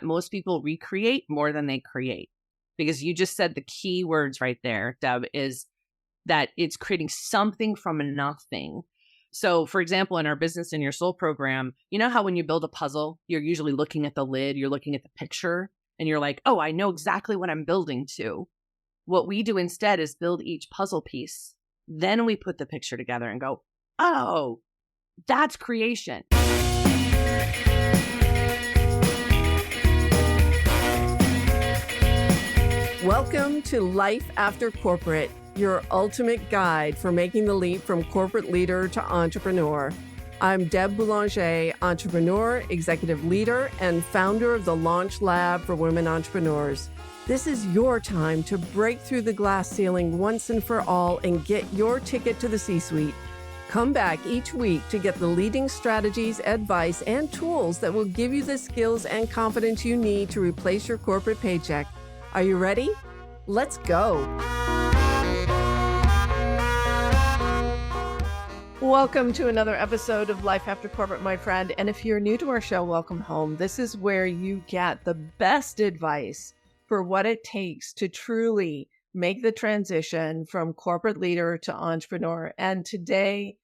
Most people recreate more than they create, because you just said the key words right there, Deb, is that it's creating something from nothing. So, for example, in our Business in Your Soul program, you know how when you build a puzzle, you're usually looking at the lid, you're looking at the picture, and you're like, oh, I know exactly what I'm building to. What we do instead is build each puzzle piece. Then we put the picture together and go, oh, that's creation. Welcome to Life After Corporate, your ultimate guide for making the leap from corporate leader to entrepreneur. I'm Deb Boulanger, entrepreneur, executive leader, and founder of the Launch Lab for Women Entrepreneurs. This is your time to break through the glass ceiling once and for all and get your ticket to the C-suite. Come back each week to get the leading strategies, advice, and tools that will give you the skills and confidence you need to replace your corporate paycheck. Are you ready? Let's go. Welcome to another episode of Life After Corporate, my friend. And if you're new to our show, welcome home. This is where you get the best advice for what it takes to truly make the transition from corporate leader to entrepreneur. And today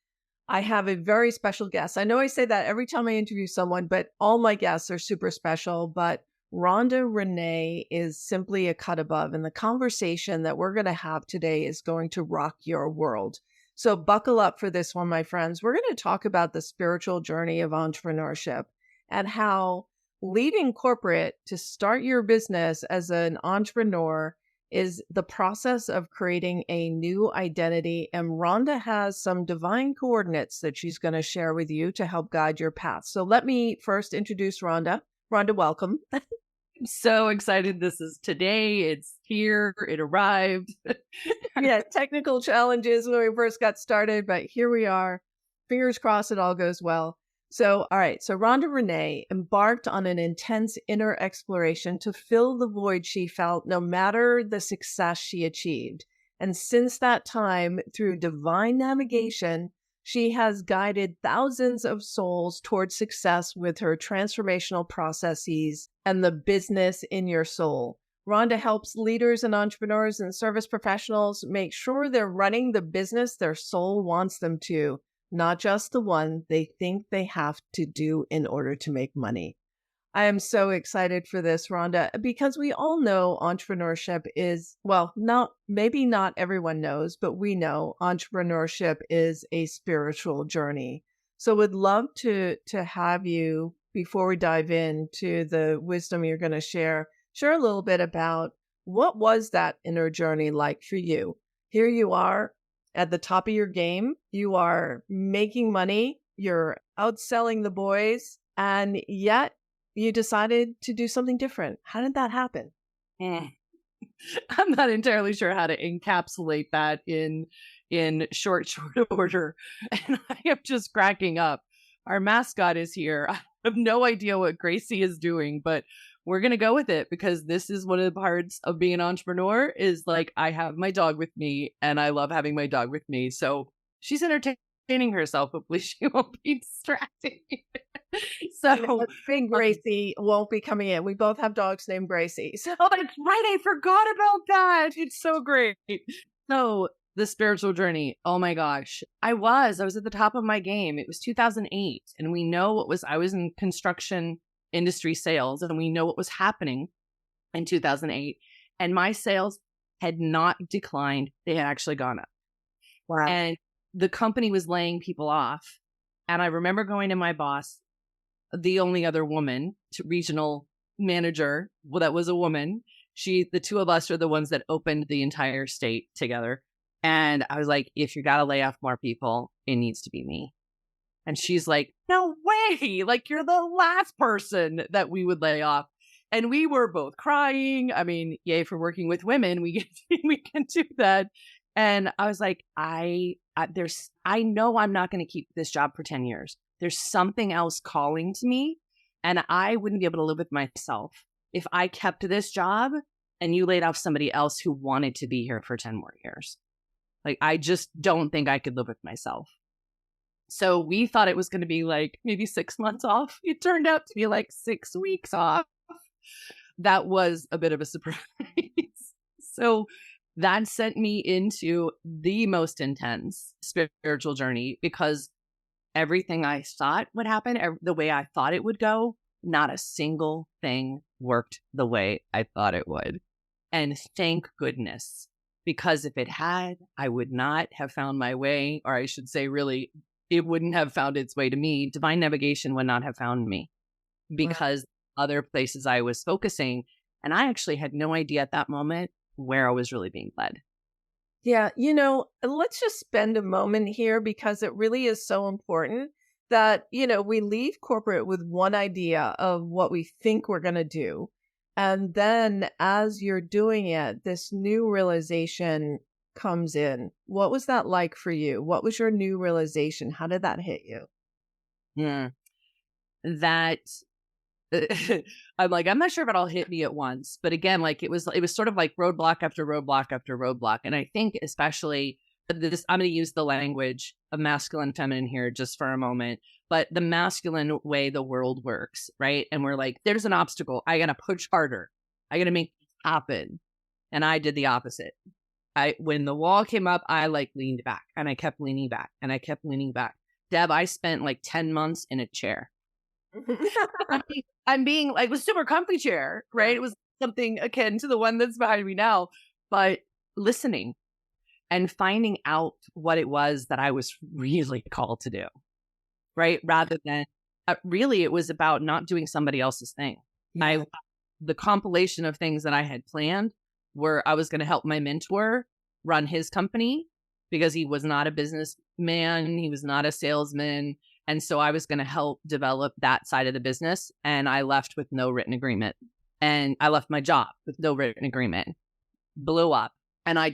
I have a very special guest. I know I say that every time I interview someone, but all my guests are super special. But Ronda Renee is simply a cut above. And the conversation that we're going to have today is going to rock your world. So buckle up for this one, my friends. We're going to talk about the spiritual journey of entrepreneurship and how leaving corporate to start your business as an entrepreneur is the process of creating a new identity. And Rhonda has some divine coordinates that she's going to share with you to help guide your path. So let me first introduce Rhonda. Rhonda, welcome. I'm so excited. This is today. It's here. It arrived. Yeah, technical challenges when we first got started, but here we are. Fingers crossed it all goes well. So, all right. So Ronda Renee embarked on an intense inner exploration to fill the void she felt no matter the success she achieved. And since that time, through divine navigation, she has guided thousands of souls towards success with her transformational processes and the business in your soul. Rhonda helps leaders and entrepreneurs and service professionals make sure they're running the business their soul wants them to, not just the one they think they have to do in order to make money. I am so excited for this, Rhonda, because we all know entrepreneurship is, well, maybe not everyone knows, but we know entrepreneurship is a spiritual journey. So would love to have you, before we dive into the wisdom you're going to share a little bit about what was that inner journey like for you. Here you are at the top of your game. You are making money. You're outselling the boys, and yet you decided to do something different. How did that happen? I'm not entirely sure how to encapsulate that in short order. And I am just cracking up. Our mascot is here. I have no idea what Gracie is doing, but we're going to go with it because this is one of the parts of being an entrepreneur is like, I have my dog with me and I love having my dog with me. So she's entertaining herself. Hopefully she won't be distracting. So big Gracie won't be coming in. We both have dogs named Gracie. So that's right. I forgot about that. It's so great. So the spiritual journey. Oh my gosh. I was at the top of my game. It was 2008. And we know I was in construction industry sales, and we know what was happening in 2008. And my sales had not declined. They had actually gone up. Wow. And the company was laying people off. And I remember going to my boss, the only other woman, regional manager, well, that was a woman. The two of us are the ones that opened the entire state together. And I was like, if you got to lay off more people, it needs to be me. And she's like, no way. Like, you're the last person that we would lay off. And we were both crying. I mean, yay for working with women. We can do that. And I was like, I know I'm not going to keep this job for 10 years. There's something else calling to me, and I wouldn't be able to live with myself if I kept this job and you laid off somebody else who wanted to be here for 10 more years. Like, I just don't think I could live with myself. So we thought it was going to be like maybe 6 months off. It turned out to be like 6 weeks off. that was a bit of a surprise. So that sent me into the most intense spiritual journey because everything I thought would happen, the way I thought it would go, not a single thing worked the way I thought it would. And thank goodness, because if it had, I would not have found my way, or I should say, really, it wouldn't have found its way to me. Divine navigation would not have found me because other places I was focusing, and I actually had no idea at that moment where I was really being led. Yeah, let's just spend a moment here because it really is so important that, we leave corporate with one idea of what we think we're going to do. And then as you're doing it, this new realization comes in. What was that like for you? What was your new realization? How did that hit you? That I'm like, I'm not sure if it all hit me at once, but again, like it was sort of like roadblock after roadblock after roadblock. And I think especially this, I'm going to use the language of masculine, feminine here just for a moment, but the masculine way the world works, right? And we're like, there's an obstacle. I got to push harder. I got to make it happen. And I did the opposite. When the wall came up, I like leaned back and I kept leaning back and I kept leaning back. Deb, I spent like 10 months in a chair. I'm being like, it was a super comfy chair, right? It was something akin to the one that's behind me now, but listening and finding out what it was that I was really called to do, right? Rather than really, it was about not doing somebody else's thing. The compilation of things that I had planned were I was going to help my mentor run his company because he was not a businessman. He was not a salesman. And so I was going to help develop that side of the business. And I left with no written agreement. And I left my job with no written agreement. Blew up. And I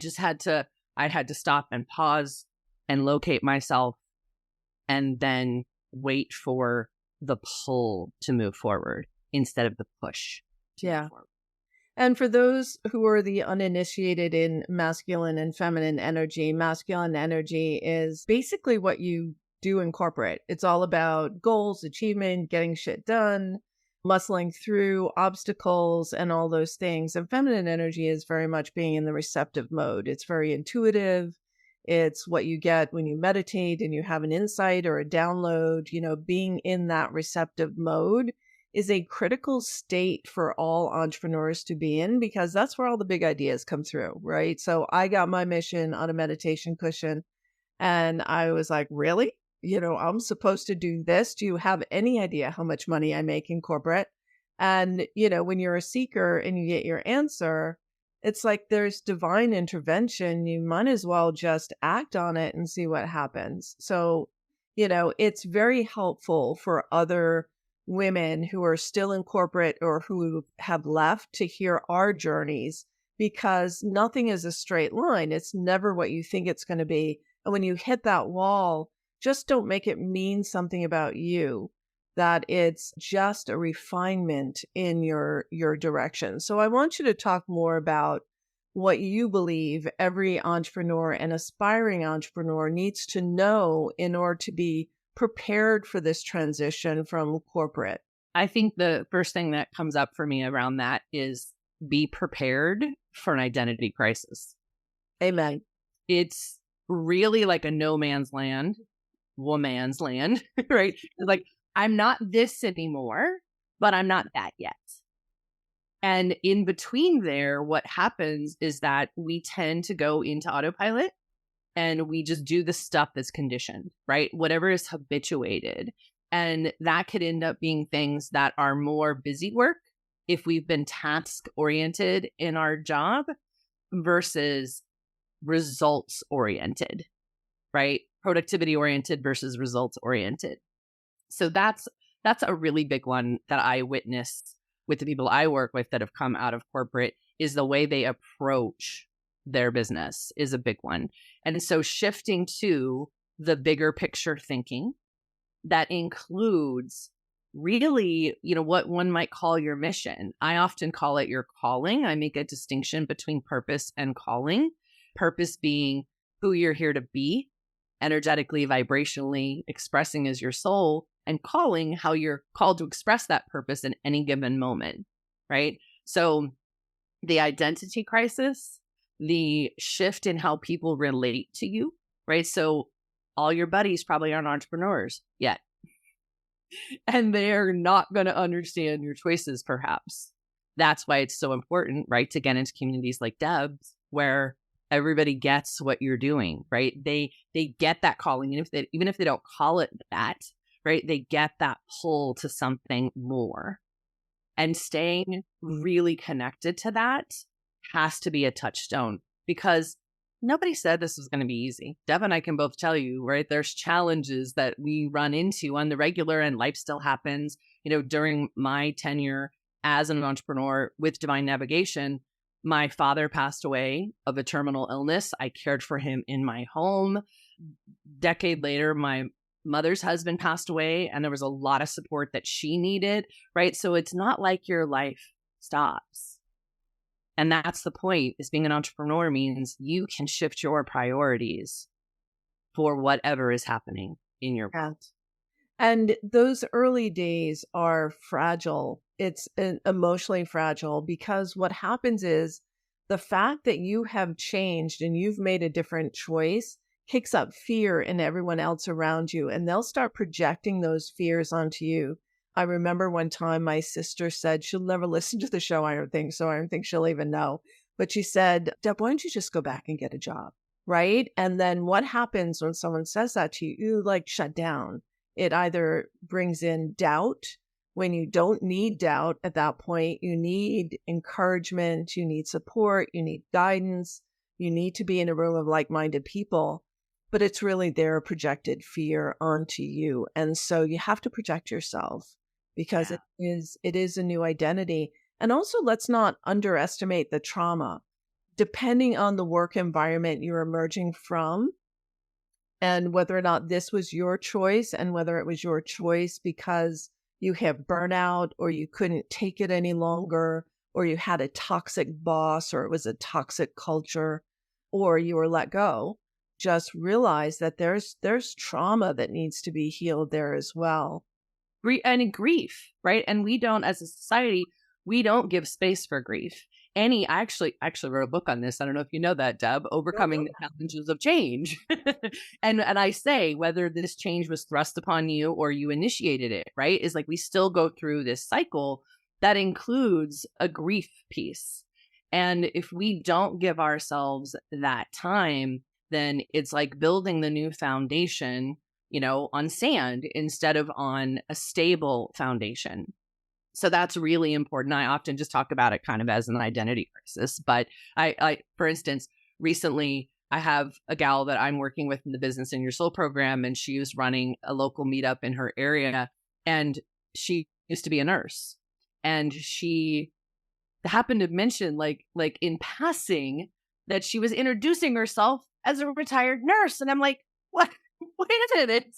had to stop and pause and locate myself and then wait for the pull to move forward instead of the push to move forward. And for those who are the uninitiated in masculine and feminine energy, masculine energy is basically what you do in corporate. It's all about goals, achievement, getting shit done, muscling through obstacles and all those things. And feminine energy is very much being in the receptive mode. It's very intuitive. It's what you get when you meditate and you have an insight or a download. Being in that receptive mode is a critical state for all entrepreneurs to be in because that's where all the big ideas come through, right? So I got my mission on a meditation cushion and I was like, really? I'm supposed to do this. Do you have any idea how much money I make in corporate? And, when you're a seeker and you get your answer, it's like there's divine intervention. You might as well just act on it and see what happens. So, it's very helpful for other women who are still in corporate or who have left to hear our journeys because nothing is a straight line. It's never what you think it's going to be. And when you hit that wall, just don't make it mean something about you, that it's just a refinement in your direction. So I want you to talk more about what you believe every entrepreneur and aspiring entrepreneur needs to know in order to be prepared for this transition from corporate. I think the first thing that comes up for me around that is be prepared for an identity crisis. Amen. It's really like a no man's land. Woman's land, right? Like, I'm not this anymore, but I'm not that yet. And in between there, what happens is that we tend to go into autopilot and we just do the stuff that's conditioned, right? Whatever is habituated. And that could end up being things that are more busy work if we've been task oriented in our job versus results oriented, right? Productivity oriented versus results oriented. So that's a really big one that I witnessed with the people I work with that have come out of corporate is the way they approach their business is a big one. And so shifting to the bigger picture thinking that includes really, what one might call your mission. I often call it your calling. I make a distinction between purpose and calling. Purpose being who you're here to be, energetically, vibrationally expressing as your soul, and calling how you're called to express that purpose in any given moment, right? So the identity crisis, the shift in how people relate to you, right? So all your buddies probably aren't entrepreneurs yet, and they're not going to understand your choices, perhaps. That's why it's so important, right, to get into communities like Deb's, where everybody gets what you're doing, right? They get that calling, and even if they don't call it that, right, they get that pull to something more. And staying really connected to that has to be a touchstone, because nobody said this was going to be easy. Deb and I can both tell you, right? There's challenges that we run into on the regular, and life still happens. During my tenure as an entrepreneur with Divine Navigation, my father passed away of a terminal illness. I cared for him in my home. Decade later, my mother's husband passed away, and there was a lot of support that she needed, right? So it's not like your life stops. And that's the point, is being an entrepreneur means you can shift your priorities for whatever is happening in your world. And those early days are fragile. It's emotionally fragile, because what happens is the fact that you have changed and you've made a different choice kicks up fear in everyone else around you, and they'll start projecting those fears onto you. I remember one time my sister said, she'll never listen to the show, I don't think, so I don't think she'll even know. But she said, Deb, why don't you just go back and get a job? Right? And then what happens when someone says that to you? You like shut down. It either brings in doubt, when you don't need doubt at that point. You need encouragement, you need support, you need guidance, you need to be in a room of like-minded people. But it's really their projected fear onto you. And so you have to protect yourself, because it is a new identity. And also, let's not underestimate the trauma. Depending on the work environment you're emerging from, and whether or not this was your choice, and whether it was your choice because you have burnout, or you couldn't take it any longer, or you had a toxic boss, or it was a toxic culture, or you were let go, just realize that there's trauma that needs to be healed there as well. And grief, right? And we don't, as a society, we don't give space for grief. I actually wrote a book on this. I don't know if you know that, Deb, Overcoming the Challenges of Change. and I say, whether this change was thrust upon you or you initiated it, right, is like we still go through this cycle that includes a grief piece. And if we don't give ourselves that time, then it's like building the new foundation, on sand instead of on a stable foundation. So that's really important. I often just talk about it kind of as an identity crisis. But I for instance, recently I have a gal that I'm working with in the Business in Your Soul program, and she was running a local meetup in her area, and she used to be a nurse, and she happened to mention like in passing that she was introducing herself as a retired nurse. And I'm like, what? Wait a minute.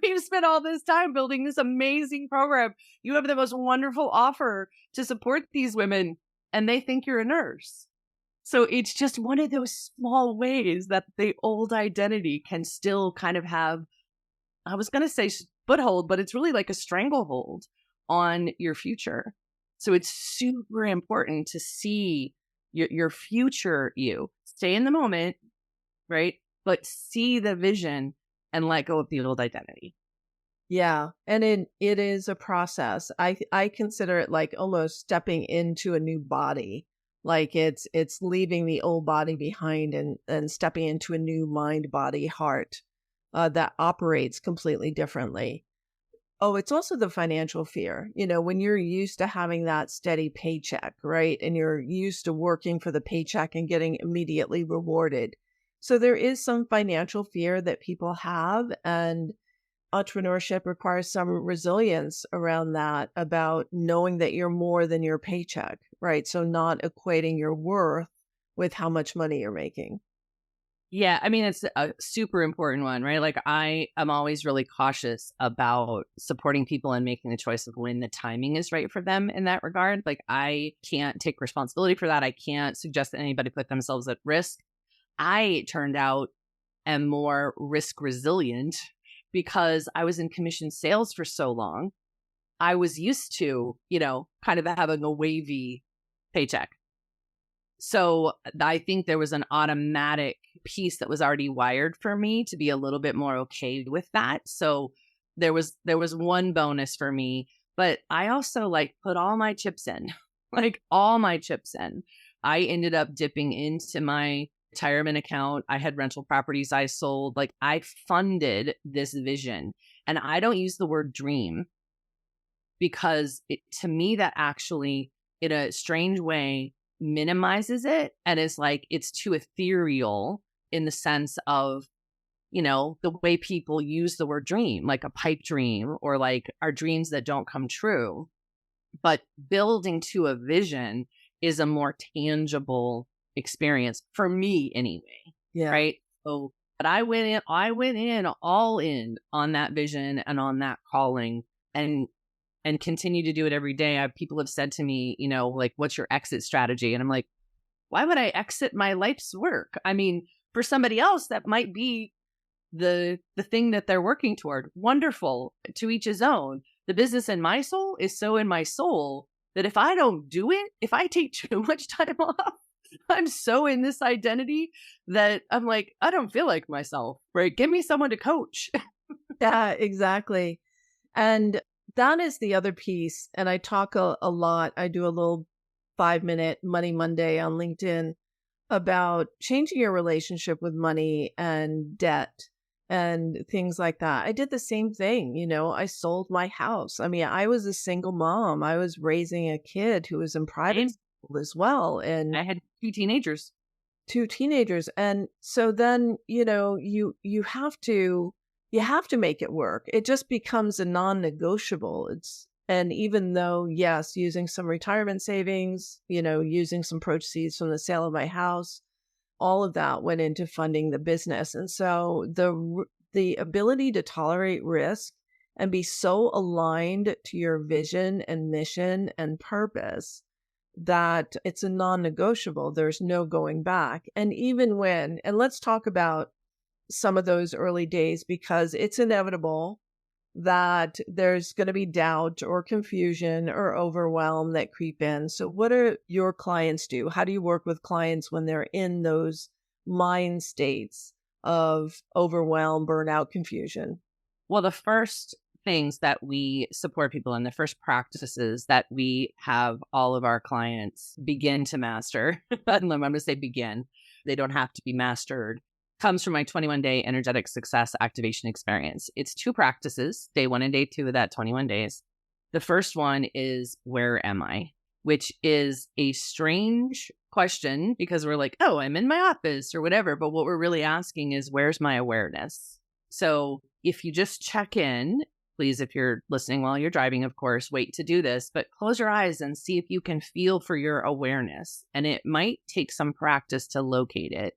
We've spent all this time building this amazing program. You have the most wonderful offer to support these women, and they think you're a nurse. So it's just one of those small ways that the old identity can still kind of have, I was going to say foothold, but it's really like a stranglehold on your future. So it's super important to see your future you. Stay in the moment, right? But see the vision and let go of the old identity. Yeah. And it is a process. I consider it like almost stepping into a new body. Like it's leaving the old body behind and stepping into a new mind, body, heart that operates completely differently. Oh, it's also the financial fear. When you're used to having that steady paycheck, right? And you're used to working for the paycheck and getting immediately rewarded. So there is some financial fear that people have, and entrepreneurship requires some resilience around that, about knowing that you're more than your paycheck, right? So not equating your worth with how much money you're making. Yeah, I mean, it's a super important one, right? Like I am always really cautious about supporting people and making the choice of when the timing is right for them in that regard. Like I can't take responsibility for that. I can't suggest that anybody put themselves at risk. I turned out am more risk resilient because I was in commission sales for so long. I was used to, kind of having a wavy paycheck. So I think there was an automatic piece that was already wired for me to be a little bit more okay with that. So there was one bonus for me, but I also like put all my chips in, like all my chips in. I ended up dipping into my retirement account. I had rental properties I sold. Like I funded this vision, and I don't use the word dream because to me, that actually in a strange way minimizes it and is like, it's too ethereal in the sense of, the way people use the word dream, like a pipe dream or like our dreams that don't come true. But building to a vision is a more tangible experience for me anyway. Yeah. Right. So, but I went in all in on that vision and on that calling and continue to do it every day. People have said to me, like, what's your exit strategy? And I'm like, why would I exit my life's work? I mean, for somebody else, that might be the thing that they're working toward. Wonderful, to each his own. The business in my soul is so in my soul that if I don't do it, if I take too much time off, I'm so in this identity that I'm like, I don't feel like myself, right? Give me someone to coach. Yeah, exactly. And that is the other piece. And I talk a lot. I do a little 5-minute Money Monday on LinkedIn about changing your relationship with money and debt and things like that. I did the same thing. I sold my house. I mean, I was a single mom. I was raising a kid who was in private school as well. And I had two teenagers. And so then, you have to make it work. It just becomes a non-negotiable. And even though, yes, using some retirement savings, using some proceeds from the sale of my house, all of that went into funding the business. And so the ability to tolerate risk and be so aligned to your vision and mission and purpose that it's a non-negotiable. There's no going back. And let's talk about some of those early days, because it's inevitable that there's going to be doubt or confusion or overwhelm that creep in. So what do your clients do? How do you work with clients when they're in those mind states of overwhelm, burnout, confusion? Well, the first things that we support people in, the first practices that we have all of our clients begin to master, I'm going to say begin, they don't have to be mastered, comes from my 21-day energetic success activation experience. It's 2 practices, day 1 and day 2 of that 21 days. The first one is, where am I? Which is a strange question because we're like, oh, I'm in my office or whatever. But what we're really asking is, where's my awareness? So if you just check in, please, if you're listening while you're driving, of course, wait to do this, but close your eyes and see if you can feel for your awareness. And it might take some practice to locate it.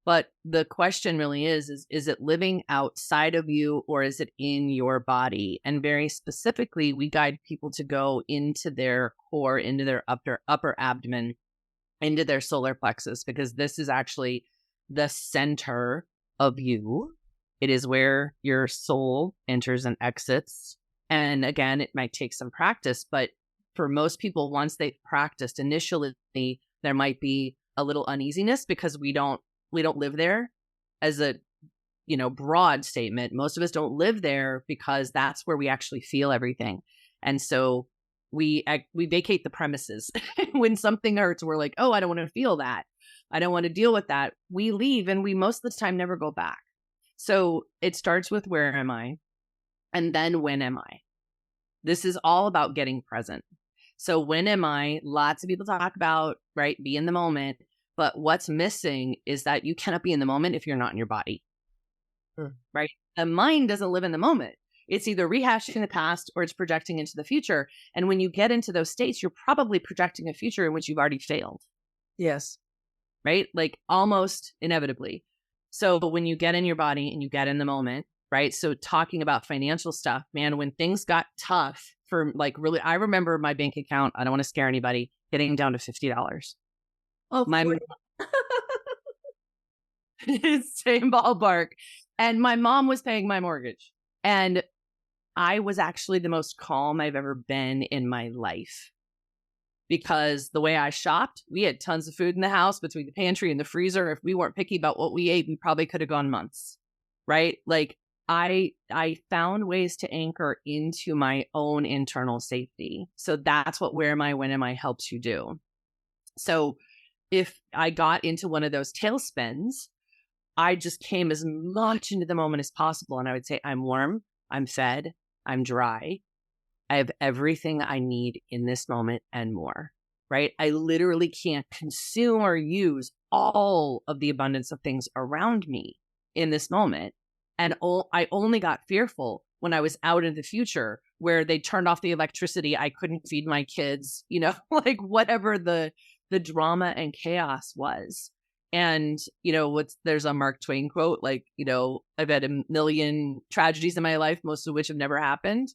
But the question really is it living outside of you or is it in your body? And very specifically, we guide people to go into their core, into their upper abdomen, into their solar plexus, because this is actually the center of you. It is where your soul enters and exits. And again, it might take some practice, but for most people, once they've practiced initially, there might be a little uneasiness because we don't live there. As a, broad statement, most of us don't live there because that's where we actually feel everything. And so we vacate the premises. When something hurts, we're like, oh, I don't want to feel that. I don't want to deal with that. We leave and we most of the time never go back. So it starts with, where am I? And then, when am I? This is all about getting present. So when am I? Lots of people talk about, right, be in the moment. But what's missing is that you cannot be in the moment if you're not in your body, right? The mind doesn't live in the moment. It's either rehashing the past or it's projecting into the future. And when you get into those states, you're probably projecting a future in which you've already failed. Yes. Right? Like almost inevitably. So when you get in your body and you get in the moment, right? So talking about financial stuff, man, when things got tough for like really, I remember my bank account, I don't want to scare anybody, getting down to $50. Oh, same ballpark. And my mom was paying my mortgage. And I was actually the most calm I've ever been in my life. because the way I shopped, we had tons of food in the house between the pantry and the freezer. If we weren't picky about what we ate, we probably could have gone months, right? Like I found ways to anchor into my own internal safety. So that's what Where Am I, When Am I helps you do. So if I got into one of those tailspins, I just came as much into the moment as possible. And I would say, I'm warm, I'm fed, I'm dry. I have everything I need in this moment and more, right? I literally can't consume or use all of the abundance of things around me in this moment. And I only got fearful when I was out in the future where they turned off the electricity. I couldn't feed my kids, like whatever the drama and chaos was. And, there's a Mark Twain quote, like, I've had a million tragedies in my life, most of which have never happened.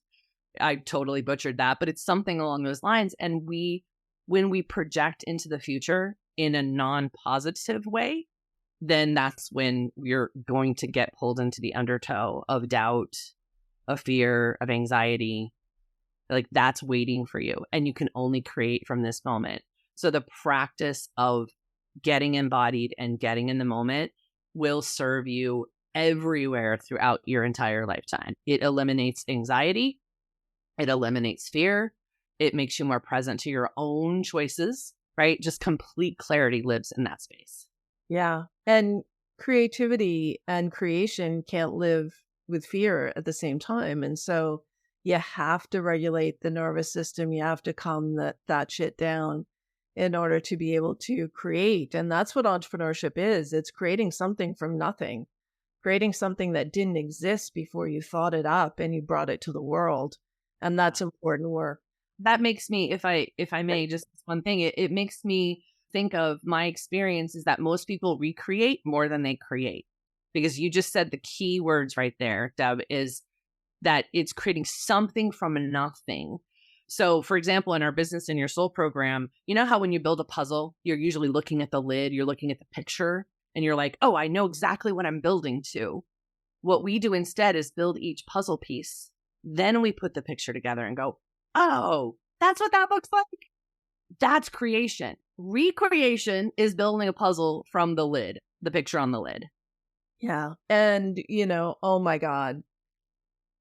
I totally butchered that, but it's something along those lines. And when we project into the future in a non-positive way, then that's when you're going to get pulled into the undertow of doubt, of fear, of anxiety. Like that's waiting for you. And you can only create from this moment. So the practice of getting embodied and getting in the moment will serve you everywhere throughout your entire lifetime. It eliminates anxiety. It eliminates fear. It makes you more present to your own choices, right? Just complete clarity lives in that space. Yeah. And creativity and creation can't live with fear at the same time. And so you have to regulate the nervous system. You have to calm that shit down in order to be able to create. And that's what entrepreneurship is. It's creating something from nothing, creating something that didn't exist before you thought it up and you brought it to the world. And that's important work. That makes me, if I may, just one thing, it makes me think of my experience is that most people recreate more than they create. Because you just said the key words right there, Deb, is that it's creating something from nothing. So, for example, in our Business in Your Soul program, you know how when you build a puzzle, you're usually looking at the lid, you're looking at the picture, and you're like, oh, I know exactly what I'm building to. What we do instead is build each puzzle piece. Then we put the picture together and go, oh, that's what that looks like. That's creation. Recreation is building a puzzle from the lid, the picture on the lid. Yeah. And, oh my God,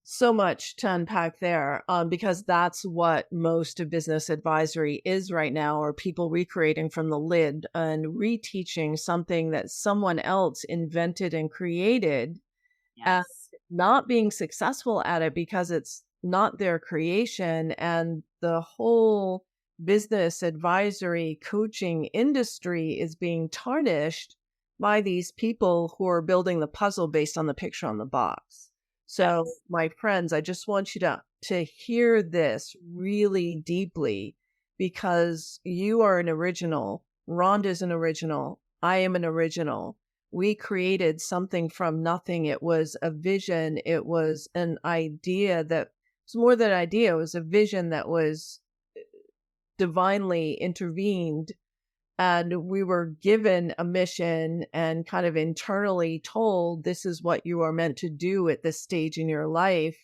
so much to unpack there, because that's what most of business advisory is right now, or people recreating from the lid and reteaching something that someone else invented and created. Yes. Not being successful at it because it's not their creation. And the whole business advisory coaching industry is being tarnished by these people who are building the puzzle based on the picture on the box. So my friends, I just want you to hear this really deeply, because you are an original. Rhonda's an original. I am an original. We created something from nothing. It was a vision. It was an idea that was more than an idea. It was a vision that was divinely intervened. And we were given a mission and kind of internally told, this is what you are meant to do at this stage in your life.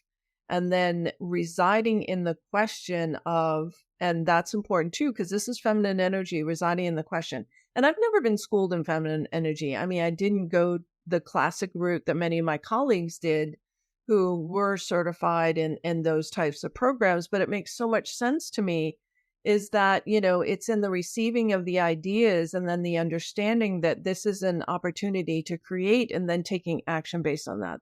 And then residing in the question of, and that's important too, because this is feminine energy, residing in the question. And I've never been schooled in feminine energy. I mean, I didn't go the classic route that many of my colleagues did who were certified in those types of programs. But it makes so much sense to me is that, it's in the receiving of the ideas and then the understanding that this is an opportunity to create and then taking action based on that.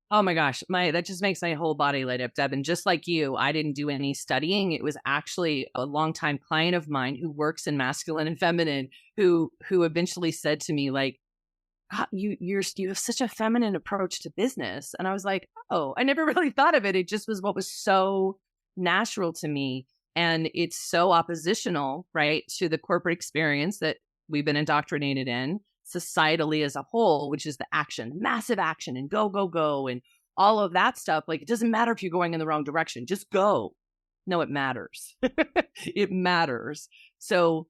Oh my gosh, that just makes my whole body light up, Deb. And just like you, I didn't do any studying. It was actually a longtime client of mine who works in masculine and feminine who eventually said to me, like, you have such a feminine approach to business. And I was like, oh, I never really thought of it. It just was what was so natural to me. And it's so oppositional, right, to the corporate experience that we've been indoctrinated in societally as a whole, which is the action, massive action and go, go, go. And all of that stuff. Like, it doesn't matter if you're going in the wrong direction, just go. No, it matters. It matters. So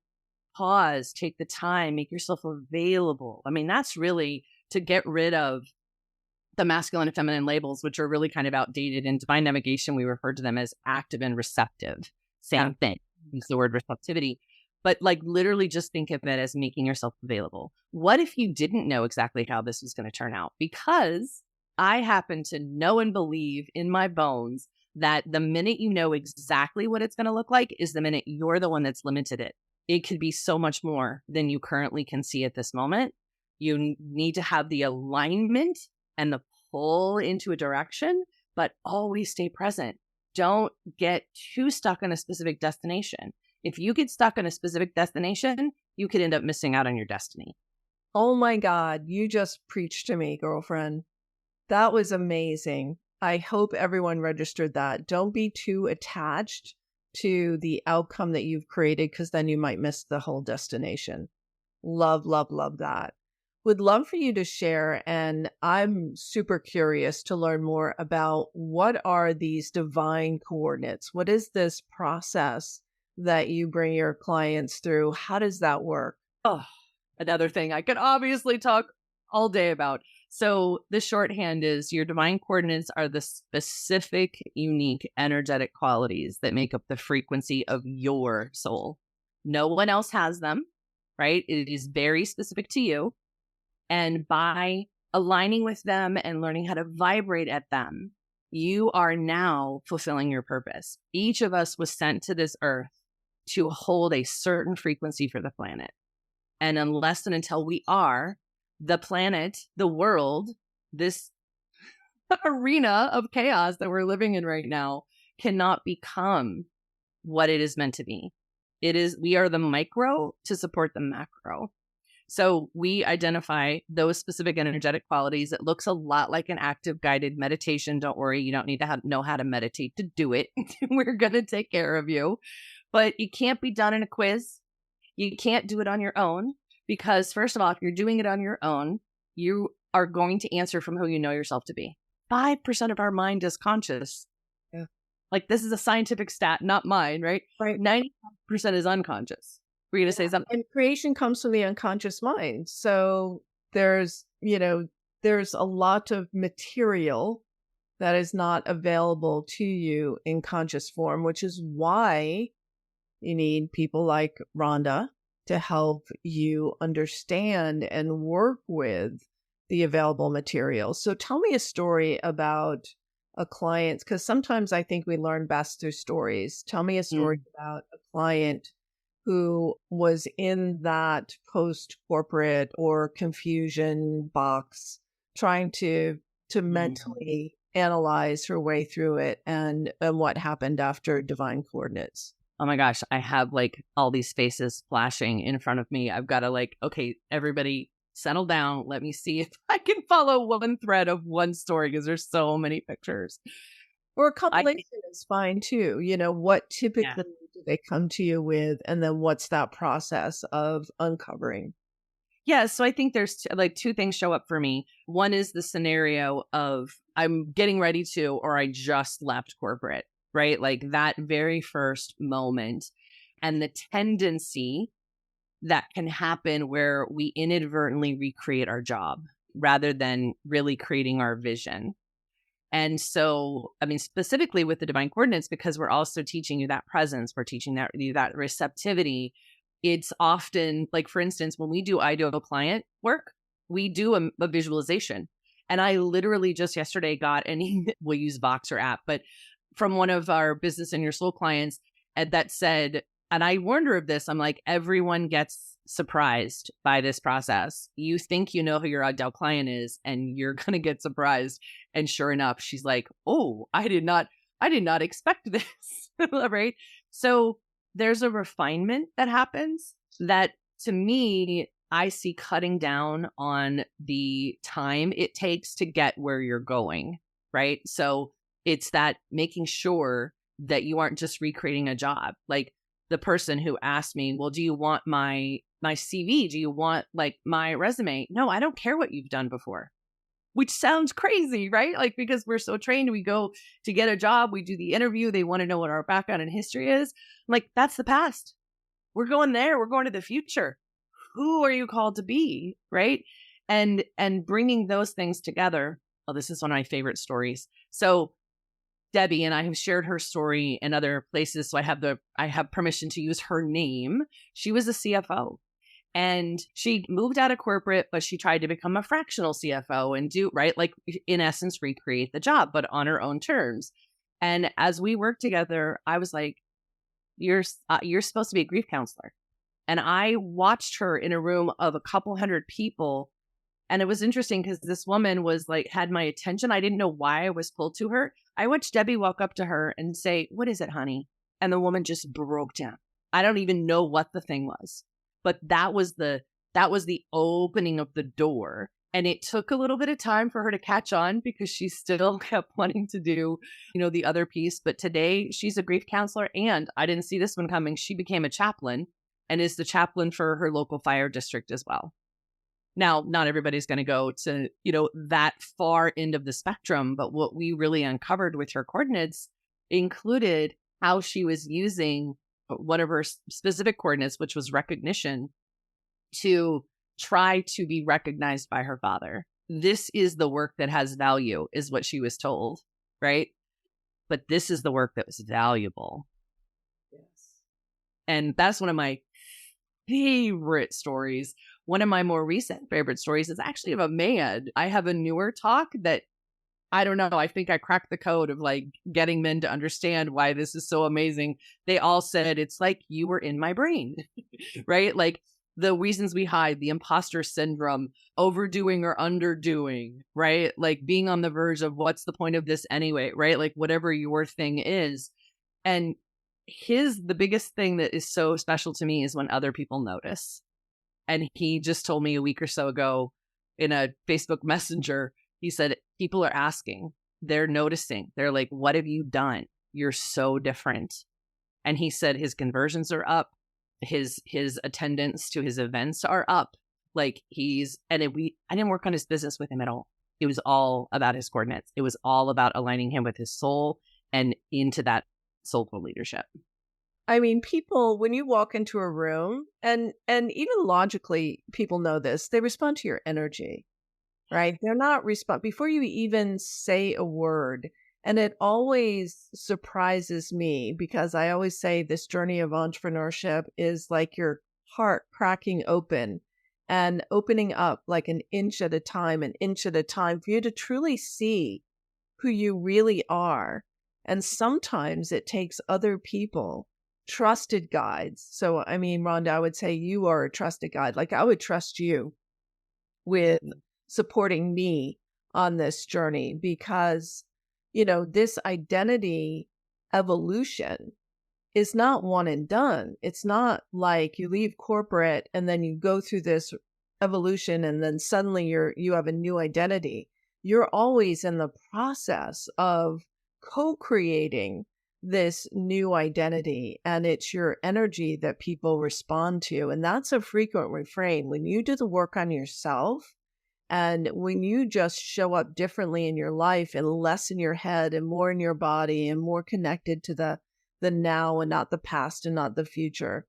pause, take the time, make yourself available. I mean, that's really to get rid of the masculine and feminine labels, which are really kind of outdated. In divine navigation, we refer to them as active and receptive. Same thing. use the word receptivity, but like literally just think of it as making yourself available. What if you didn't know exactly how this was going to turn out? Because I happen to know and believe in my bones that the minute you know exactly what it's going to look like is the minute you're the one that's limited it. It could be so much more than you currently can see at this moment. You need to have the alignment and the pull into a direction, but always stay present. Don't get too stuck on a specific destination. If you get stuck on a specific destination, you could end up missing out on your destiny. Oh my God, you just preached to me, girlfriend. That was amazing. I hope everyone registered that. Don't be too attached to the outcome that you've created, because then you might miss the whole destination. Love, love, love that. Would love for you to share, and I'm super curious to learn more about what are these divine coordinates? What is this process that you bring your clients through? How does that work? Oh, another thing I could obviously talk all day about. So the shorthand is your divine coordinates are the specific, unique, energetic qualities that make up the frequency of your soul. No one else has them, right? It is very specific to you. And by aligning with them and learning how to vibrate at them, you are now fulfilling your purpose. Each of us was sent to this earth to hold a certain frequency for the planet. And unless and until we are, the planet, the world, this arena of chaos that we're living in right now cannot become what it is meant to be. We are the micro to support the macro. So we identify those specific energetic qualities. It looks a lot like an active guided meditation. Don't worry, you don't need to know how to meditate to do it. We're going to take care of you. But it can't be done in a quiz. You can't do it on your own. Because first of all, if you're doing it on your own, you are going to answer from who you know yourself to be. 5% of our mind is conscious. Yeah. Like this is a scientific stat, not mine, right? Right. 95% is unconscious. Were you going to say something? And creation comes from the unconscious mind. So there's a lot of material that is not available to you in conscious form, which is why you need people like Rhonda to help you understand and work with the available materials. So tell me a story about a client, because sometimes I think we learn best through stories. Tell me a story about a client who was in that post-corporate or confusion box, trying to mentally analyze her way through it, and what happened after divine coordinates. Oh my gosh, I have like all these faces flashing in front of me. I've got to okay, everybody settle down. Let me see if I can follow one thread of one story, because there's so many pictures. Or a compilation is fine too. What typically do they come to you with? And then what's that process of uncovering? Yeah, so I think there's two things show up for me. One is the scenario of I'm getting ready to, or I just left corporate. Right? Like that very first moment, and the tendency that can happen where we inadvertently recreate our job rather than really creating our vision. And so, I mean, specifically with the divine coordinates, because we're also teaching you that presence, we're teaching that receptivity. It's often like, for instance, when we do ideal client work, we do a visualization. And I literally just yesterday got an email, we'll use Voxer app, but from one of our business in your soul clients that said, and I warned her of this, I'm like, everyone gets surprised by this process. You think you know who your ideal client is, and you're going to get surprised. And sure enough, she's like, oh, I did not expect this. Right? So there's a refinement that happens that, to me, I see cutting down on the time it takes to get where you're going. Right? So it's that making sure that you aren't just recreating a job. Like the person who asked me, well, do you want my CV? Do you want like my resume? No, I don't care what you've done before, which sounds crazy, right? Like, because we're so trained, we go to get a job, we do the interview, they want to know what our background and history is. Like, that's the past. We're going there. We're going to the future. Who are you called to be? Right. And bringing those things together. Oh, this is one of my favorite stories. So Debbie, and I have shared her story in other places, so I have permission to use her name. She was a CFO. And she moved out of corporate, but she tried to become a fractional CFO and do, right, like in essence, recreate the job, but on her own terms. And as we worked together, I was like, you're supposed to be a grief counselor. And I watched her in a room of a couple hundred people. And it was interesting because this woman was like, had my attention. I didn't know why I was pulled to her. I watched Debbie walk up to her and say, "What is it, honey?" And the woman just broke down. I don't even know what the thing was. But that was the opening of the door. And it took a little bit of time for her to catch on because she still kept wanting to do, the other piece. But today she's a grief counselor, and I didn't see this one coming. She became a chaplain and is the chaplain for her local fire district as well. Now, not everybody's going to go to, that far end of the spectrum, but what we really uncovered with her coordinates included how she was using one of her specific coordinates, which was recognition, to try to be recognized by her father. This is the work that has value, is what she was told, right? But this is the work that was valuable. Yes. And that's one of my favorite stories. One of my more recent favorite stories is actually of a man. I have a newer talk that, I don't know, I think I cracked the code of like getting men to understand why this is so amazing. They all said, it's like you were in my brain, right? Like the reasons we hide, the imposter syndrome, overdoing or underdoing, right? Like being on the verge of what's the point of this anyway, right? Like whatever your thing is. And the biggest thing that is so special to me is when other people notice. And he just told me a week or so ago in a Facebook Messenger, he said, people are asking, they're noticing. They're like, what have you done? You're so different. And he said his conversions are up. His attendance to his events are up. Like I didn't work on his business with him at all. It was all about his coordinates. It was all about aligning him with his soul and into that soulful leadership. I mean, people, when you walk into a room, and even logically, people know this, they respond to your energy, right? They're not before you even say a word. And it always surprises me because I always say this journey of entrepreneurship is like your heart cracking open and opening up like an inch at a time for you to truly see who you really are. And sometimes it takes other people, trusted guides. So, I mean, Rhonda, I would say you are a trusted guide. Like I would trust you with supporting me on this journey because, this identity evolution is not one and done. It's not like you leave corporate and then you go through this evolution and then suddenly you have a new identity. You're always in the process of co-creating this new identity, and it's your energy that people respond to. And that's a frequent refrain. When you do the work on yourself and when you just show up differently in your life and less in your head and more in your body and more connected to the now and not the past and not the future,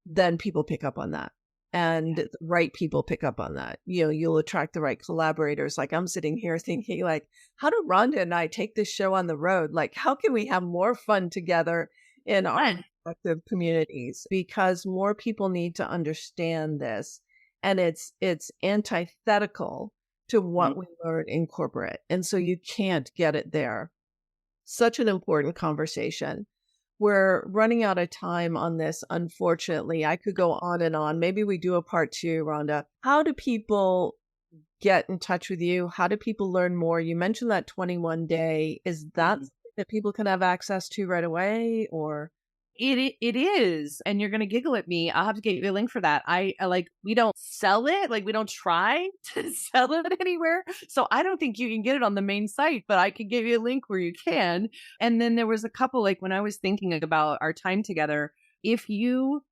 then people pick up on that. And the right people pick up on that. You'll attract the right collaborators. Like I'm sitting here thinking like, how do Rhonda and I take this show on the road? Like, how can we have more fun together in our respective communities? Because more people need to understand this. And it's antithetical to what we learn in corporate. And so you can't get it there. Such an important conversation. We're running out of time on this, unfortunately. I could go on and on. Maybe we do a part 2, Rhonda. How do people get in touch with you? How do people learn more? You mentioned that 21-day. Is that something that people can have access to right away, or? It is. And you're going to giggle at me. I'll have to get you a link for that. I we don't sell it. Like we don't try to sell it anywhere. So I don't think you can get it on the main site, but I could give you a link where you can. And then there was a couple, like when I was thinking about our time together, if you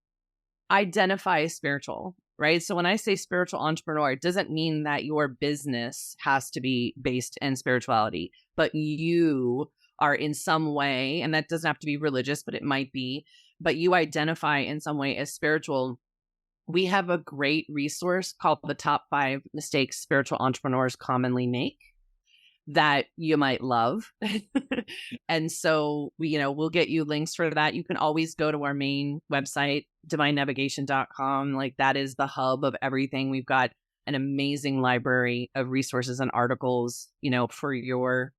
identify as spiritual, right? So when I say spiritual entrepreneur, it doesn't mean that your business has to be based in spirituality, but you are in some way, and that doesn't have to be religious, but it might be, but you identify in some way as spiritual. We have a great resource called The Top 5 Mistakes Spiritual Entrepreneurs Commonly Make that you might love. And so we'll get you links for that. You can always go to our main website, divinenavigation.com. Like, that is the hub of everything. We've got an amazing library of resources and articles, for your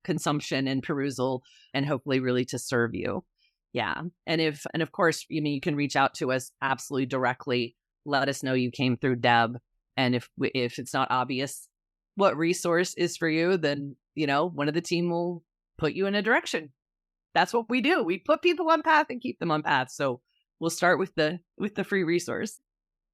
consumption and perusal, and hopefully really to serve you. Yeah. And of course, you can reach out to us absolutely directly. Let us know you came through Deb. And if it's not obvious what resource is for you, then, one of the team will put you in a direction. That's what we do. We put people on path and keep them on path. So we'll start with the free resource.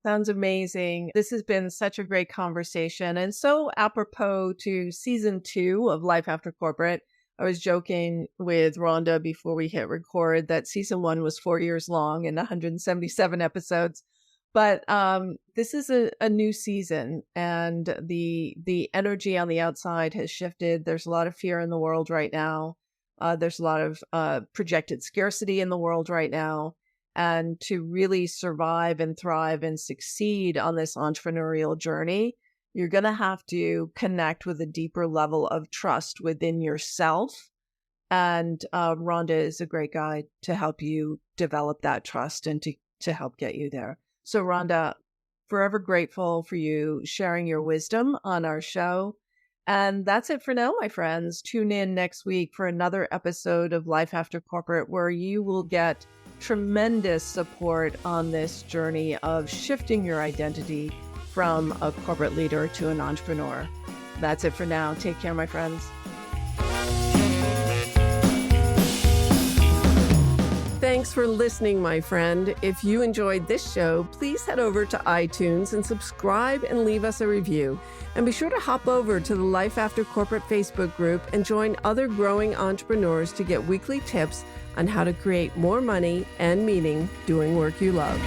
Sounds amazing. This has been such a great conversation, and so apropos to season 2 of Life After Corporate. I was joking with Rhonda before we hit record that season 1 was 4 years long and 177 episodes. But this is a new season, and the energy on the outside has shifted. There's a lot of fear in the world right now. There's a lot of projected scarcity in the world right now. And to really survive and thrive and succeed on this entrepreneurial journey, you're going to have to connect with a deeper level of trust within yourself. And Rhonda is a great guide to help you develop that trust and to help get you there. So Rhonda, forever grateful for you sharing your wisdom on our show. And that's it for now, my friends. Tune in next week for another episode of Life After Corporate, where you will get tremendous support on this journey of shifting your identity from a corporate leader to an entrepreneur. That's it for now. Take care, my friends. Thanks for listening, my friend. If you enjoyed this show, please head over to iTunes and subscribe and leave us a review. And be sure to hop over to the Life After Corporate Facebook group and join other growing entrepreneurs to get weekly tips on how to create more money and meaning doing work you love.